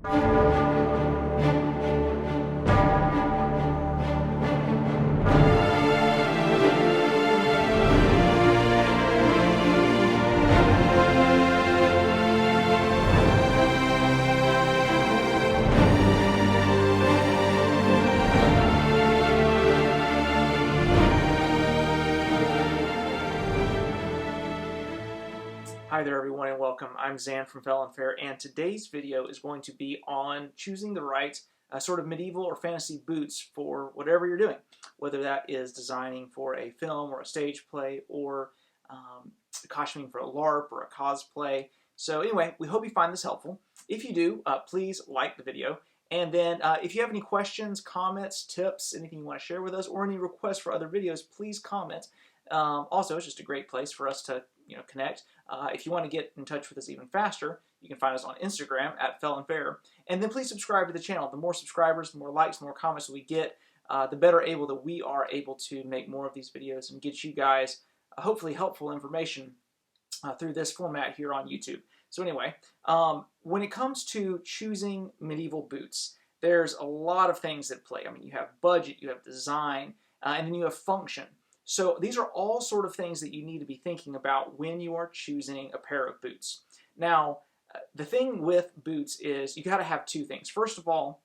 Hi there everyone and welcome. I'm Zan from Fell and Fair, and today's video is going to be on choosing the right sort of medieval or fantasy boots for whatever you're doing, whether that is designing for a film or a stage play or costuming for a LARP or a cosplay. So anyway, we hope you find this helpful. If you do, please like the video. And then if you have any questions, comments, tips, anything you want to share with us, or any requests for other videos, please comment. Also, it's just a great place for us to connect. If you want to get in touch with us even faster, you can find us on Instagram at Fell and Fair. And then please subscribe to the channel. The more subscribers, the more likes, the more comments we get, the better able that we are able to make more of these videos and get you guys hopefully helpful information through this format here on YouTube. So anyway, when it comes to choosing medieval boots, there's a lot of things that play. I mean, you have budget, you have design, and then you have function. So these are all sort of things that you need to be thinking about when you are choosing a pair of boots. Now, the thing with boots is you got to have two things. First of all,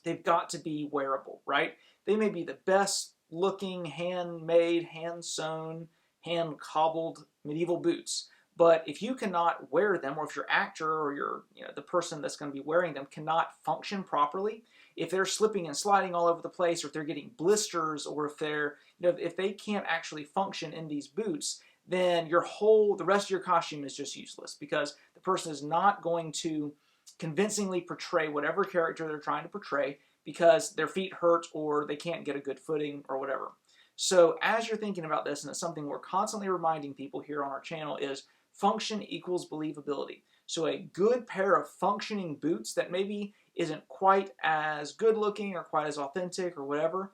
they've got to be wearable, right? They may be the best looking handmade, hand-sewn, hand-cobbled medieval boots, but if you cannot wear them, or if your actor or the person that's going to be wearing them cannot function properly, if they're slipping and sliding all over the place, or if they're getting blisters, or if they're if they can't actually function in these boots, then the rest of your costume is just useless, because the person is not going to convincingly portray whatever character they're trying to portray, because their feet hurt or they can't get a good footing or whatever. So as you're thinking about this, and it's something we're constantly reminding people here on our channel, is function equals believability. So a good pair of functioning boots that maybe isn't quite as good looking or quite as authentic or whatever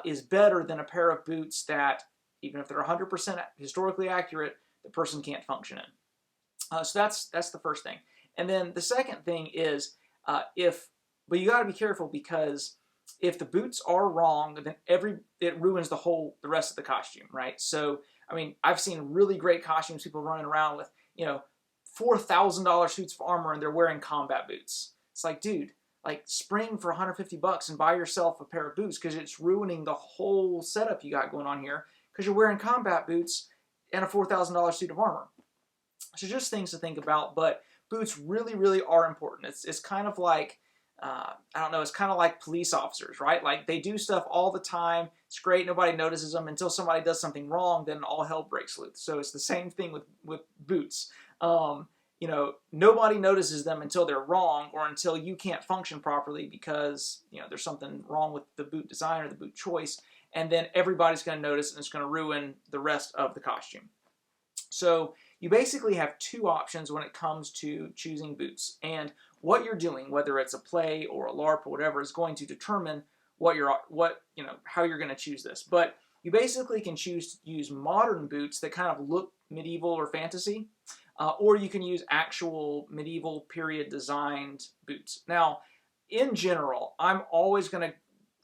is better than a pair of boots that, even if they're 100% historically accurate, the person can't function in. So that's the first thing. And then the second thing is but you got to be careful, because if the boots are wrong, then it ruins the rest of the costume, right? So I mean, I've seen really great costumes, people running around with $4,000 suits of armor and they're wearing combat boots. It's like, dude, like, spring for $150 and buy yourself a pair of boots, because it's ruining the whole setup you got going on here, because you're wearing combat boots and a $4,000 suit of armor. So just things to think about, but boots really, really are important. It's kind of like, I don't know, it's kind of like police officers, right? Like, they do stuff all the time. It's great, nobody notices them until somebody does something wrong, then all hell breaks loose. So it's the same thing with boots. Nobody notices them until they're wrong, or until you can't function properly because there's something wrong with the boot design or the boot choice, and then everybody's going to notice, and it's going to ruin the rest of the costume. So you basically have two options when it comes to choosing boots, and what you're doing, whether it's a play or a LARP or whatever, is going to determine how you're going to choose this. But you basically can choose to use modern boots that kind of look medieval or fantasy, or you can use actual medieval period designed boots. Now, in general, I'm always going to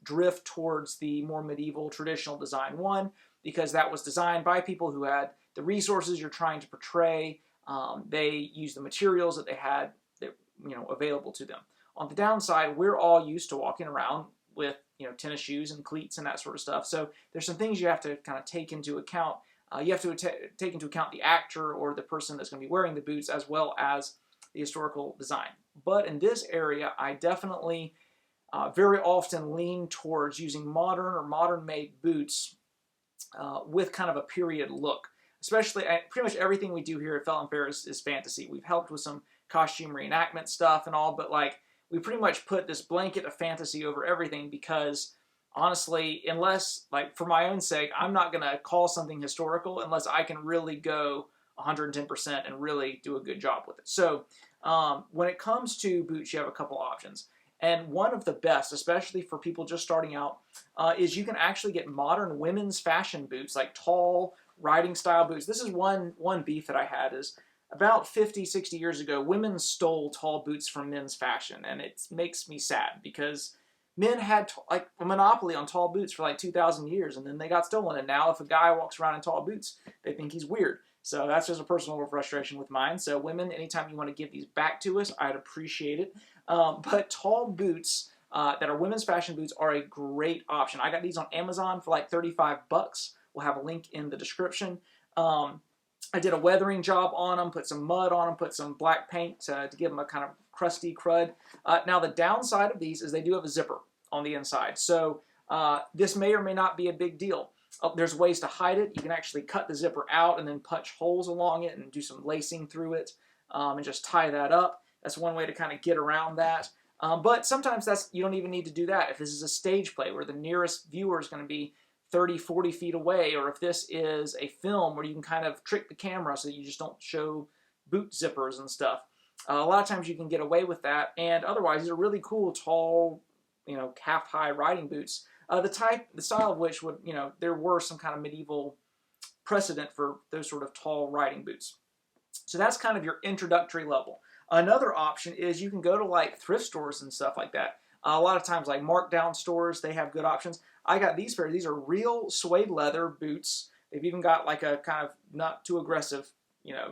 drift towards the more medieval traditional design one, because that was designed by people who had the resources you're trying to portray. They used the materials that they had available to them. On the downside, we're all used to walking around with tennis shoes and cleats and that sort of stuff. So there's some things you have to kind of take into account. You have to take into account the actor or the person that's going to be wearing the boots, as well as the historical design. But in this area, I definitely very often lean towards using modern or modern-made boots with kind of a period look. Especially, pretty much everything we do here at Fell and Fair is fantasy. We've helped with some costume reenactment stuff and all, but like, we pretty much put this blanket of fantasy over everything, because honestly, unless, like, for my own sake, I'm not going to call something historical unless I can really go 110% and really do a good job with it. So when it comes to boots, you have a couple options. And one of the best, especially for people just starting out, is you can actually get modern women's fashion boots, like tall riding style boots. This is one beef that I had, is about 50, 60 years ago, women stole tall boots from men's fashion, and it makes me sad because men had like a monopoly on tall boots for like 2,000 years, and then they got stolen. And now if a guy walks around in tall boots, they think he's weird. So that's just a personal frustration with mine. So women, anytime you want to give these back to us, I'd appreciate it. But tall boots that are women's fashion boots are a great option. I got these on Amazon for like 35 bucks. We'll have a link in the description. I did a weathering job on them, put some mud on them, put some black paint to give them a kind of crusty crud. Now the downside of these is they do have a zipper on the inside. So this may or may not be a big deal. There's ways to hide it. You can actually cut the zipper out and then punch holes along it and do some lacing through it and just tie that up. That's one way to kind of get around that. But sometimes you don't even need to do that. If this is a stage play where the nearest viewer is going to be 30, 40 feet away, or if this is a film where you can kind of trick the camera so that you just don't show boot zippers and stuff. A lot of times you can get away with that, and otherwise these are really cool, tall, calf-high riding boots. The style of which would, there were some kind of medieval precedent for those sort of tall riding boots. So that's kind of your introductory level. Another option is you can go to like thrift stores and stuff like that. A lot of times like markdown stores, they have good options. I got these pair. These are real suede leather boots. They've even got like a kind of not too aggressive,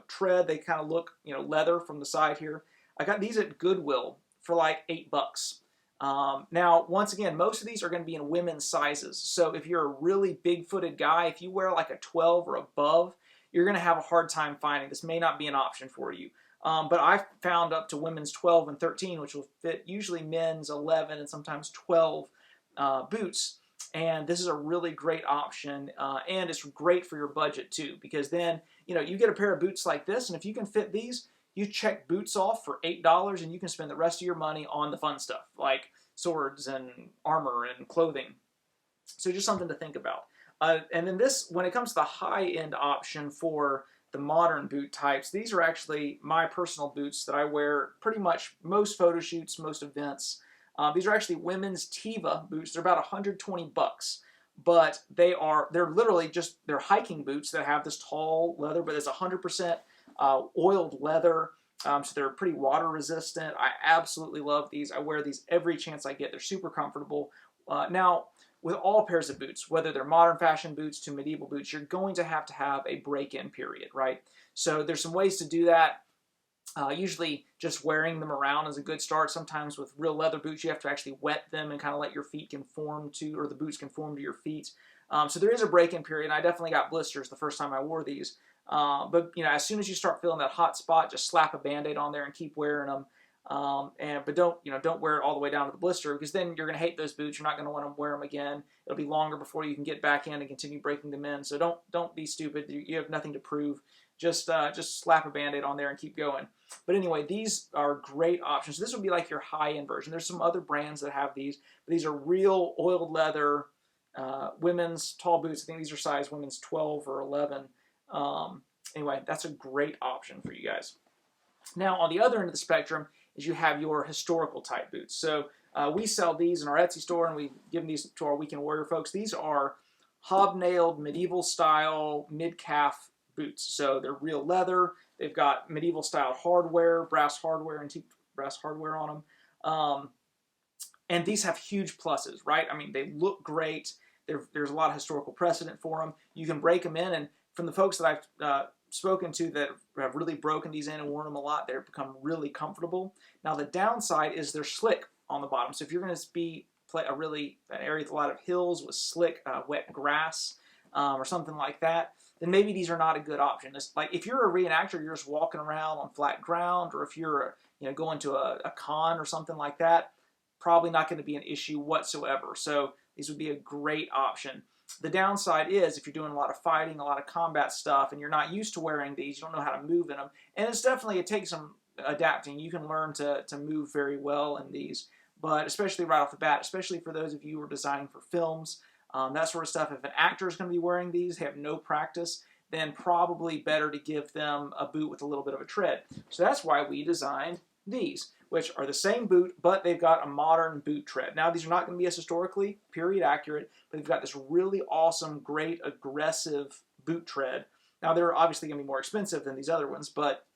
tread. They kind of look, leather from the side here. I got these at Goodwill for like 8 bucks. Now, once again, most of these are going to be in women's sizes. So if you're a really big-footed guy, if you wear like a 12 or above, you're going to have a hard time finding. This may not be an option for you. But I've found up to women's 12 and 13, which will fit usually men's 11 and sometimes 12 boots. And this is a really great option, and it's great for your budget too, because then, you get a pair of boots like this, and if you can fit these, you check boots off for $8, and you can spend the rest of your money on the fun stuff, like swords and armor and clothing. So just something to think about. And then this, when it comes to the high-end option for the modern boot types, these are actually my personal boots that I wear pretty much most photo shoots, most events. These are actually women's Teva boots. They're about 120 bucks, but they're literally just, they're hiking boots that have this tall leather, but it's 100% oiled leather, so they're pretty water resistant. I absolutely love these. I wear these every chance I get. They're super comfortable. Now, with all pairs of boots, whether they're modern fashion boots to medieval boots, you're going to have a break-in period, right? So there's some ways to do that. Usually just wearing them around is a good start. Sometimes with real leather boots, you have to actually wet them and kind of let your feet conform to, or the boots conform to your feet. So there is a break-in period, and I definitely got blisters the first time I wore these. But as soon as you start feeling that hot spot, just slap a Band-Aid on there and keep wearing them. But don't wear it all the way down to the blister, because then you're going to hate those boots. You're not going to want to wear them again. It'll be longer before you can get back in and continue breaking them in. So don't be stupid. You have nothing to prove. Just slap a Band-Aid on there and keep going. But anyway, these are great options. This would be like your high-end version. There's some other brands that have these, but these are real oiled leather women's tall boots. I think these are size women's 12 or 11. Anyway, that's a great option for you guys. Now, on the other end of the spectrum is you have your historical type boots. So we sell these in our Etsy store, and we give these to our weekend warrior folks. These are hobnailed medieval style mid-calf boots. So they're real leather. They've got medieval style hardware, brass hardware, antique brass hardware on them. And these have huge pluses, right? I mean, they look great. There's a lot of historical precedent for them. You can break them in, and from the folks that I've spoken to that have really broken these in and worn them a lot, they've become really comfortable. Now the downside is they're slick on the bottom. So if you're going to play an area with a lot of hills with slick, wet grass or something like that, then maybe these are not a good option. It's like if you're a reenactor, you're just walking around on flat ground, or if you're going to a con or something like that, probably not going to be an issue whatsoever. So these would be a great option. The downside is if you're doing a lot of fighting, a lot of combat stuff, and you're not used to wearing these, you don't know how to move in them. And it takes some adapting. You can learn to move very well in these, but especially right off the bat, especially for those of you who are designing for films, that sort of stuff. If an actor is going to be wearing these, they have no practice, then probably better to give them a boot with a little bit of a tread. So that's why we designed these, which are the same boot, but they've got a modern boot tread. Now, these are not going to be as historically period accurate, but they've got this really awesome, great, aggressive boot tread. Now, they're obviously going to be more expensive than these other ones, but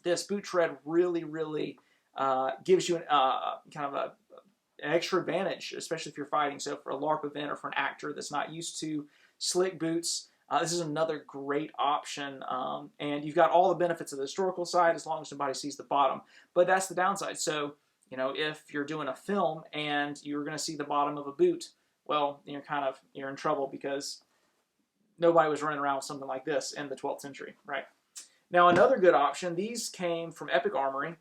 this boot tread really gives you kind of an extra advantage, especially if you're fighting. So for a LARP event or for an actor that's not used to slick boots, this is another great option. And you've got all the benefits of the historical side as long as nobody sees the bottom. But that's the downside. So, you know, if you're doing a film and you're going to see the bottom of a boot, well, you're in trouble because nobody was running around with something like this in the 12th century, right? Now, another good option, these came from Epic Armoury.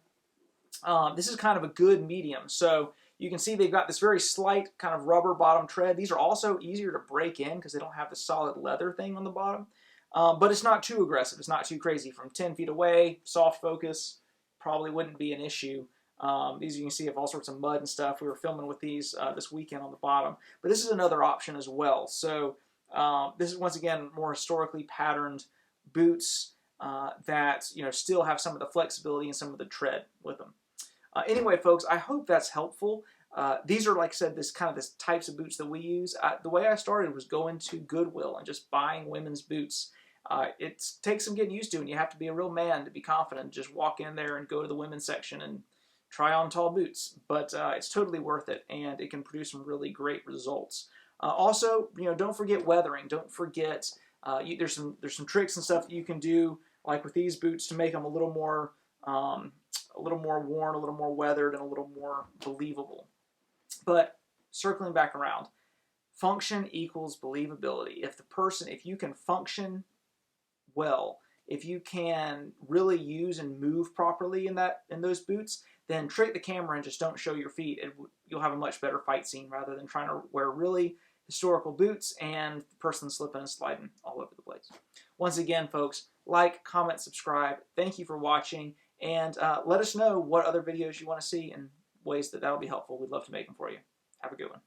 This is kind of a good medium. So you can see they've got this very slight kind of rubber bottom tread. These are also easier to break in because they don't have the solid leather thing on the bottom. But it's not too aggressive. It's not too crazy. From 10 feet away, soft focus, probably wouldn't be an issue. These you can see have all sorts of mud and stuff. We were filming with these this weekend on the bottom. But this is another option as well. So this is, once again, more historically patterned boots that still have some of the flexibility and some of the tread with them. Anyway, folks, I hope that's helpful. These are, like I said, this types of boots that we use. The way I started was going to Goodwill and just buying women's boots. It takes some getting used to, and you have to be a real man to be confident. Just walk in there and go to the women's section and try on tall boots. But it's totally worth it, and it can produce some really great results. Also, don't forget weathering. Don't forget there's some tricks and stuff that you can do, like with these boots, to make them a little more worn, a little more weathered, and a little more believable. But circling back around, function equals believability. If you can function well, if you can really use and move properly in those boots, then trick the camera and just don't show your feet. You'll have a much better fight scene rather than trying to wear really historical boots and the person slipping and sliding all over the place. Once again, folks, like, comment, subscribe. Thank you for watching, and let us know what other videos you want to see and ways that'll be helpful. We'd love to make them for you. Have a good one.